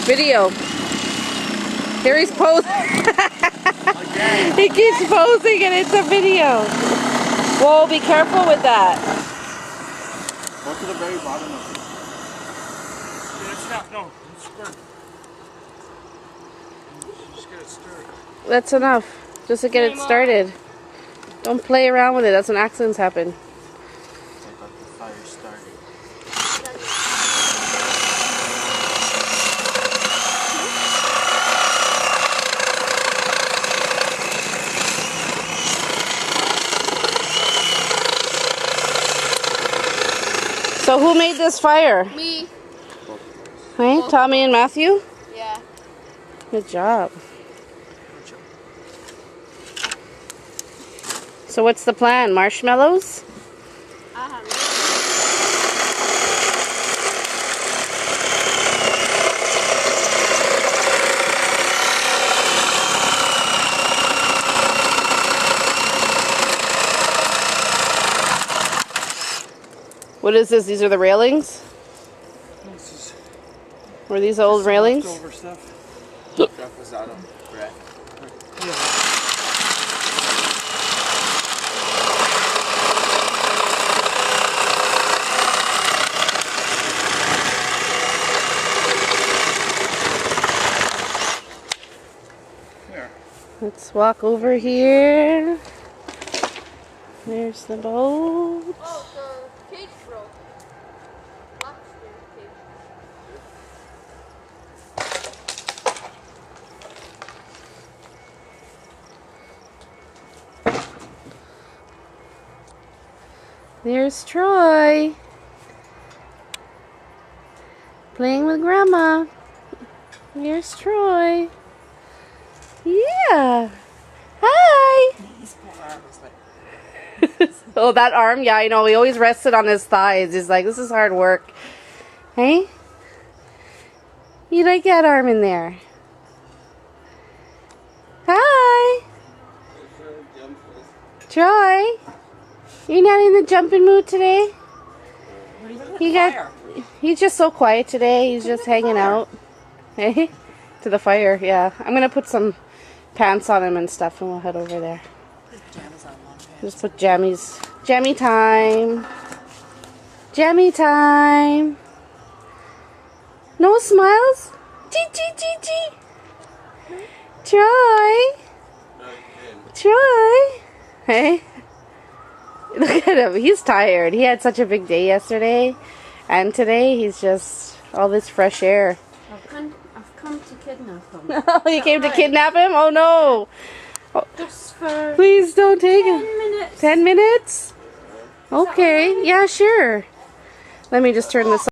Video. Here he's posing. He keeps posing and it's a video. Whoa, be careful with that. Go to the very bottom of it. It's not, no, it's stirred. Just get it stirred. That's enough. Just to get it started. Don't play around with it. That's when accidents happen. I got the fire started. So who made this fire? Me. Hey, Tommy and Matthew? Yeah. Good job. So what's the plan? Marshmallows? What is this? These are the railings? This is Were these old railings? leftover stuff. That was out of bread. There. Let's walk over here. There's the boat. Oh, the cage broke. Lobster cage. There's Troy. Playing with Grandma. There's Troy. Yeah. Hi. Oh, that arm? Yeah, I know. He always rested on his thighs. He's like, this is hard work. Hey? You like that arm in there? Hi. Troy. You're not in the jumping mood today? He's just so quiet today. He's just hanging out. Hey? To the fire, yeah. I'm going to put some pants on him and stuff and we'll head over there. Just put jammies. Jammy time. Jammy time. No smiles? Gee, gee, gee, gee. Troy. Troy. Hey. Look at him. He's tired. He had such a big day yesterday. And today he's just all this fresh air. I've come to kidnap him. Oh, you came to kidnap him? Oh no. Just for Please don't take him. 10 minutes. 10 minutes? Okay. Yeah, sure. Let me just turn this